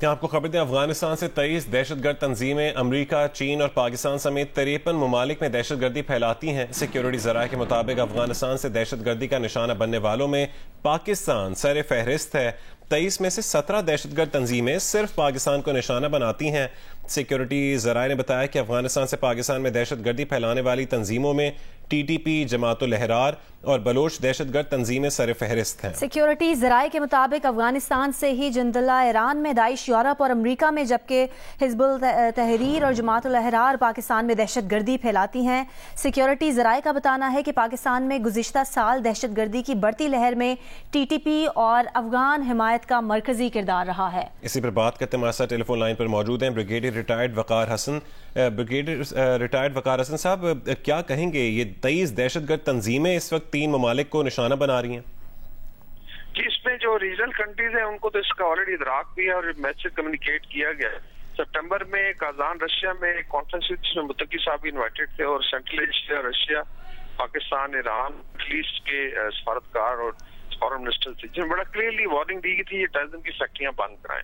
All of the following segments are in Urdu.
آپ کو خبر دیں، افغانستان سے 23 دہشت گرد تنظیمیں امریکہ، چین اور پاکستان سمیت 53 ممالک میں دہشت گردی پھیلاتی ہیں۔ سیکیورٹی ذرائع کے مطابق افغانستان سے دہشت گردی کا نشانہ بننے والوں میں پاکستان سر فہرست ہے۔ 23 میں سے 17 دہشت گرد تنظیمیں صرف پاکستان کو نشانہ بناتی ہیں۔ سیکیورٹی ذرائع نے بتایا کہ افغانستان سے پاکستان میں دہشت گردی پھیلانے والی تنظیموں میں ٹی ٹی پی، جماعت الاحرار اور بلوچ دہشت گرد تنظیمیں سر فہرست ہیں۔ سیکیورٹی ذرائع کے مطابق افغانستان سے ہی جند اللہ ایران میں، داعش یورپ اور امریکہ میں، جبکہ حزب التحریر اور جماعت الاحرار پاکستان میں دہشت گردی پھیلاتی ہیں۔ سیکیورٹی ذرائع کا بتانا ہے کہ پاکستان میں گزشتہ سال دہشت گردی کی بڑھتی لہر میں ٹی ٹی پی اور افغان حمایت کا مرکزی کردار رہا ہے۔ اسی پر بات کرتے ہیں، ہمارے ساتھ ٹیلی فون لائن پر موجود ہیں بریگیڈیئر ریٹائرڈ وقار حسن۔ بریگیڈیئر ریٹائرڈ وقار حسن صاحب، کیا کہیں گے، یہ 23 دہشت گرد تنظیمیں اس وقت 3 ممالک کو نشانہ بنا رہی ہیں؟ جی، اس میں جو ریجنل کنٹریز ہیں ان کو تو اس کا آلریڈی ادراک بھی ہے اور میسج کمیونیکیٹ کیا گیا ہے۔ سپٹمبر میں کازان رشیا میں کانفرنس میں متقی صاحب بھی انوائٹڈ تھے اور central Asia, Russia, Pakistan, Iran, middle east کے سفارتکار اور فارن منسٹر تھے، جن میں بڑا کلیئرلی وارننگ دی گئی تھی یہ ٹیررزم کی فیکٹریاں بند کرائیں۔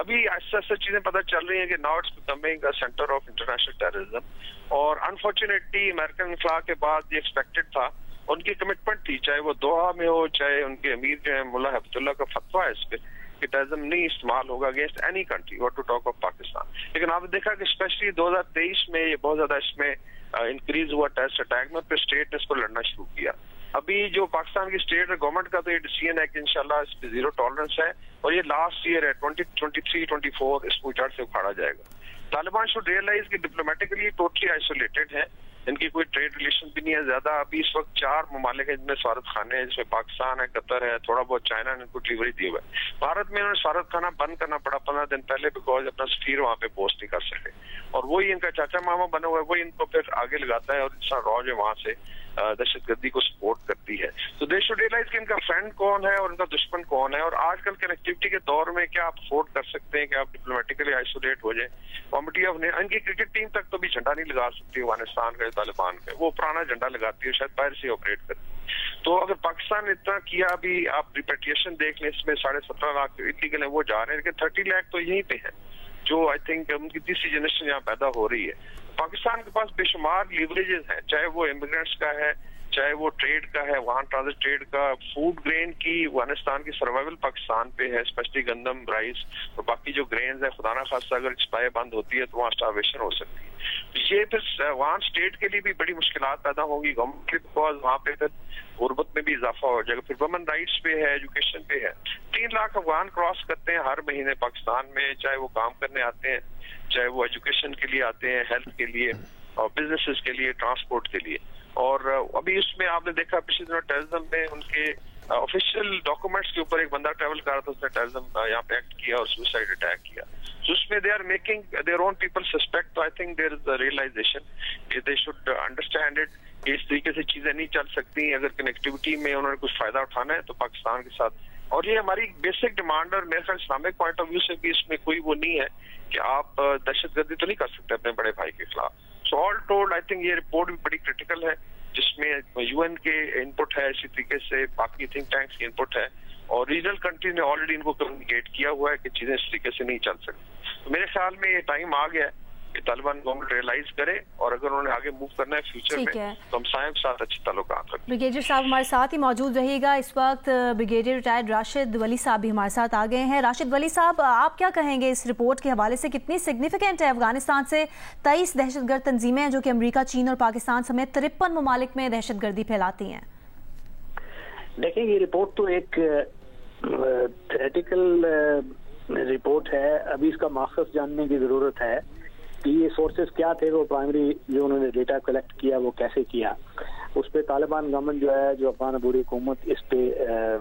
ابھی ایسا ایسا چیزیں پتہ چل رہی ہیں کہ now it's becoming centre of international terrorism, اور انفارچونیٹلی امریکن انخلا کے بعد یہ ایکسپیکٹڈ تھا، ان کی کمٹمنٹ تھی، چاہے وہ دوحہ میں ہو، چاہے ان کے امیر جو ہیں ملا حفظ اللہ کا فتویٰ ہے اس پہ کہ ٹیررزم نہیں استعمال ہوگا against any country, what to talk of Pakistan. لیکن آپ نے دیکھا کہ اسپیشلی 2023 میں یہ بہت زیادہ اس میں انکریز ہوا ٹیررسٹ اٹیک میں، پھر اسٹیٹ نے اس کو لڑنا شروع کیا۔ ابھی جو پاکستان کی اسٹیٹ اور گورنمنٹ کا تو یہ ڈیسیژن ہے کہ انشاءاللہ اس پہ زیرو ٹالرنس ہے، اور یہ لاسٹ ایئر ہے 2023-24 اس کو جڑ سے اکھاڑا جائے گا۔ طالبان شوڈ ریئلائز کہ ڈپلومیٹکلی ٹوٹلی آئسولیٹڈ ہے، ان کی کوئی ٹریڈ ریلیشن بھی نہیں ہے زیادہ۔ ابھی اس وقت 4 ممالک ہیں جن میں سفارت خانے ہیں، جس میں پاکستان ہے، قطر ہے، تھوڑا بہت چائنا نے ان کو ڈلیوری دی ہوا ہے۔ بھارت میں انہوں نے سفارت خانہ بند کرنا پڑا 15 دن پہلے، بیکاز اپنا سفیر وہاں پہ پوسٹ نہیں کر سکے، اور وہی ان کا چاچا ماما بنا ہوا ہے، وہی ان کو پھر آگے لگاتا ہے اور انسان رو جو وہاں سے دہشت گردی کو سپورٹ کرتی ہے۔ تو دے شوڈ ریئلائز کہ ان کا فرینڈ کون ہے اور ان کا دشمن کون ہے، اور آج کل کنیکٹیوٹی کے دور میں کیا آپ افورڈ کر سکتے ہیں کہ آپ ڈپلومیٹکلی آئسولیٹ ہو جائیں۔ کمیٹی آف ان کی کرکٹ ٹیم تک تو بھی جھنڈا نہیں لگا سکتی افغانستان کا، طالبان کا، وہ پرانا جھنڈا لگاتی ہے، شاید باہر سے آپریٹ کرتی ہے۔ تو اگر پاکستان نے اتنا کیا، ابھی آپ ریپیٹیشن دیکھ لیں، اس میں 17.5 لاکھ انلیگل ہیں وہ جا رہے ہیں، لیکن 30 لاکھ تو یہیں پہ ہیں جو آئی تھنک ان کی تیسری جنریشن یہاں پیدا ہو رہی ہے۔ پاکستان کے پاس بے شمار لیوریجز ہیں، چاہے وہ امیگرینٹس کا ہے، چاہے وہ ٹریڈ کا ہے، وہاں ٹرانزٹ ٹریڈ کا، فوڈ گرین کی افغانستان کی سروائیول پاکستان پہ ہے، اسپیشلی گندم، رائس اور باقی جو گرینز ہیں، خدا نہ خاصہ اگر سپلائی بند ہوتی ہے تو وہاں اسٹارویشن ہو سکتی ہے۔ یہ پھر وہاں اسٹیٹ کے لیے بھی بڑی مشکلات پیدا ہوں گی گورنمنٹ کے، بیکاز وہاں پہ پھر غربت میں بھی اضافہ ہو جائے گا۔ پھر وومن رائٹس پہ ہے، ایجوکیشن پہ ہے۔ 3 لاکھ افغان کراس کرتے ہیں ہر مہینے پاکستان میں، چاہے وہ کام کرنے آتے ہیں، چاہے وہ ایجوکیشن کے لیے آتے ہیں، ہیلتھ کے لیے اور بزنسز کے لیے، ٹرانسپورٹ کے لیے۔ اور ابھی اس میں آپ نے دیکھا پچھلے دنوں ٹیررزم میں ان کے آفیشیل ڈاکومنٹس کے اوپر ایک بندہ ٹریول کر رہا تھا، اس نے ٹیررزم یہاں پہ ایکٹ کیا اور سوسائڈ اٹیک کیا۔ تو اس میں they are making their own people suspect, I think there is realisation کہ دے شوڈ انڈرسٹینڈ اٹ کہ اس طریقے سے چیزیں نہیں چل سکتی۔ اگر کنیکٹیوٹی میں انہوں نے کچھ فائدہ اٹھانا ہے تو پاکستان کے ساتھ، اور یہ ہماری بیسک ڈیمانڈ، اور میرے خیال اسلامک پوائنٹ آف ویو سے بھی اس میں کوئی وہ نہیں ہے کہ آپ دہشت گردی تو نہیں کر سکتے اپنے بڑے بھائی کے خلاف۔ سو آل ٹولڈ آئی تھنک یہ رپورٹ بھی بڑی کریٹیکل ہے، جس میں یو این کے انپٹ ہے، اسی طریقے سے باقی تھنک ٹینکس کی انپٹ ہے، اور ریجنل کنٹری نے آلریڈی ان کو کمیونیکیٹ کیا ہوا ہے کہ چیزیں اس طریقے سے نہیں چل سکتی۔ تو میرے خیال میں یہ ٹائم آ گیا ہے کہ طالبان گورنمنٹ ریئلائز کرے، اور اگر انہوں نے آگے موو کرنا ہے فیوچر میں تو ہم سائیں کے ساتھ اچھے تعلقات رکھیں۔ بریگیڈیئر صاحب ہمارے ساتھ ہی موجود رہیے گا۔ اس وقت بریگیڈیئر ریٹائرڈ راشد ولی صاحب بھی ہمارے ساتھ آ گئے ہیں۔ راشد ولی صاحب، آپ کیا کہیں گے اس رپورٹ کے حوالے سے، کتنی سگنیفیکنٹ ہے افغانستان سے 23 دہشت گرد تنظیمیں جو کہ امریکہ، چین اور پاکستان سمیت 53 ممالک میں دہشت گردی پھیلاتی ہیں؟ دیکھیں، یہ رپورٹ تو ایک تھیریٹیکل رپورٹ ہے، ابھی اس کا ماخذ جاننے کی ضرورت ہے کہ یہ سورسز کیا تھے، وہ پرائمری جو انہوں نے ڈیٹا کلیکٹ کیا وہ کیسے کیا۔ اس پہ طالبان گورنمنٹ جو ہے، جو افغان عبوری حکومت، اس پہ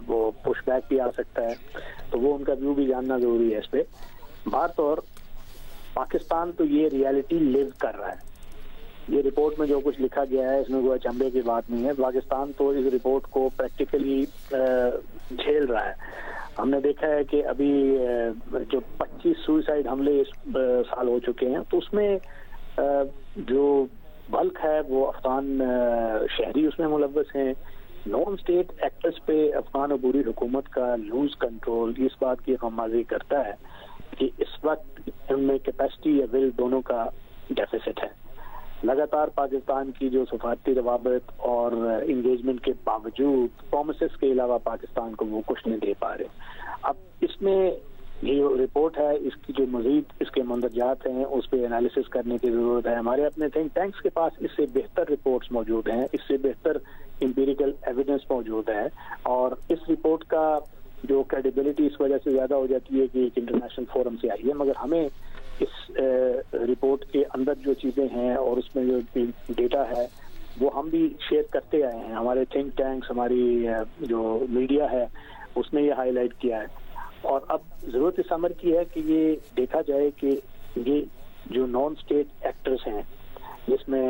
وہ پش بیک بھی آ سکتا ہے، تو وہ ان کا ویو بھی جاننا ضروری ہے اس پہ۔ بہر طور پاکستان تو یہ ریالٹی لیو کر رہا ہے، یہ رپورٹ میں جو کچھ لکھا گیا ہے اس میں کوئی اچنبے کی بات نہیں ہے۔ پاکستان تو اس رپورٹ کو پریکٹیکلی جھیل رہا ہے۔ ہم نے دیکھا ہے کہ ابھی جو 25 سوئسائڈ حملے اس سال ہو چکے ہیں، تو اس میں جو بلک ہے وہ افغان شہری اس میں ملوث ہیں۔ نان اسٹیٹ ایکٹرز پہ افغان عبوری حکومت کا لوز کنٹرول اس بات کی غمازی کرتا ہے کہ اس وقت ان میں کیپیسٹی یا ول دونوں کا ڈیفیسٹ ہے. لگاتار پاکستان کی جو سفارتی روابط اور انگیجمنٹ کے باوجود پرومسز کے علاوہ پاکستان کو وہ کچھ نہیں دے پا رہے. اب اس میں یہ رپورٹ ہے، اس کی جو مزید اس کے مندرجات ہیں اس پہ انالیسس کرنے کی ضرورت ہے. ہمارے اپنے تھنک ٹینکس کے پاس اس سے بہتر رپورٹس موجود ہیں، اس سے بہتر امپیریکل ایویڈنس موجود ہے، اور اس رپورٹ کا جو کریڈیبلٹی اس وجہ سے زیادہ ہو جاتی ہے کہ ایک انٹرنیشنل فورم سے آئی ہے. مگر ہمیں اس رپورٹ کے اندر جو چیزیں ہیں اور اس میں جو ڈیٹا ہے وہ ہم بھی شیئر کرتے آئے ہیں. ہمارے تھنک ٹینکس، ہماری جو میڈیا ہے اس نے یہ ہائی لائٹ کیا ہے. اور اب ضرورت اس امر کی ہے کہ یہ دیکھا جائے کہ یہ جو نان اسٹیٹ ایکٹرز ہیں، جس میں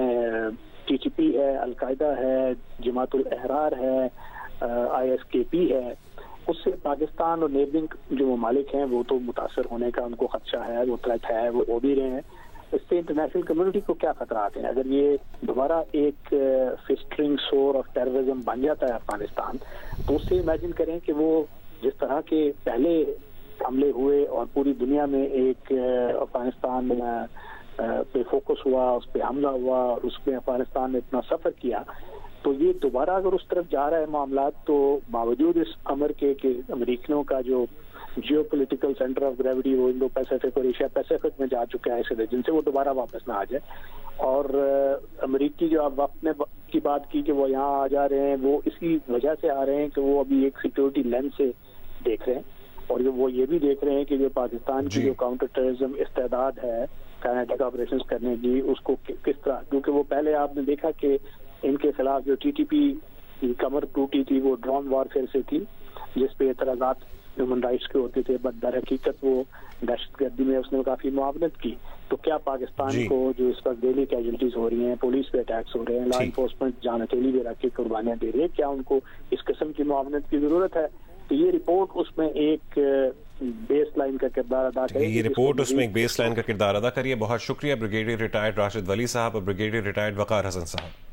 ٹی ٹی پی ہے، القاعدہ ہے، جماعت الاحرار ہے، آئی ایس کے پی ہے، اس سے پاکستان اور نیبرنگ جو ممالک ہیں وہ تو متاثر ہونے کا ان کو خدشہ ہے، وہ تھریٹ ہے، وہ ہو بھی رہے ہیں. اس سے انٹرنیشنل کمیونٹی کو کیا خطرات ہیں؟ اگر یہ دوبارہ ایک فسٹرنگ سور آف ٹیررزم بن جاتا ہے افغانستان، تو اس سے امیجن کریں کہ وہ جس طرح کے پہلے حملے ہوئے اور پوری دنیا میں ایک افغانستان پہ فوکس ہوا، اس پہ حملہ ہوا اور اس میں افغانستان نے اتنا سفر کیا، تو یہ دوبارہ اگر اس طرف جا رہا ہے معاملات، تو باوجود اس امر کے کہ امریکیوں کا جو geopolitical centre of gravity وہ انڈو پیسیفک اور ایشیا پیسیفک میں جا چکا ہے اس ریجن سے، وہ دوبارہ واپس نہ آ جائے. اور امریکی جو آپ وقت نے کی بات کی کہ وہ یہاں آ جا رہے ہیں، وہ اسی وجہ سے آ رہے ہیں کہ وہ ابھی ایک سیکورٹی لینس سے دیکھ رہے ہیں، اور وہ یہ بھی دیکھ رہے ہیں کہ جو پاکستان کی جو کاؤنٹر ٹیررزم استعداد ہے کائنیٹک آپریشنز کرنے کی، اس کو کس طرح، کیونکہ وہ پہلے آپ نے دیکھا کہ ان کے خلاف جو ٹی ٹی پی کی کمر ٹوٹی تھی وہ ڈرون وارفیئر سے تھی، جس پہ اعتراضات ہیومن رائٹس کے ہوتے تھے، بٹ در حقیقت وہ دہشت گردی میں اس نے کافی معاونت کی. تو کیا پاکستان کو جو اس وقت ڈیلی کیجولٹیز ہو رہی ہیں، پولیس پہ اٹیکس ہو رہے ہیں، لا انفورسمنٹ جان اکیلی بھی رکھ کے قربانیاں دے رہی ہے، کیا ان کو اس قسم کی معاونت کی ضرورت ہے؟ تو یہ رپورٹ اس میں ایک بیس لائن کا کردار ادا کرے. یہ رپورٹ اس میں ایک بیس لائن کا کردار ادا کریے. بہت شکریہ بریگیڈیئر ریٹائرڈ راشد ولی صاحب اور بریگیڈیئر ریٹائرڈ وقار حسن صاحب.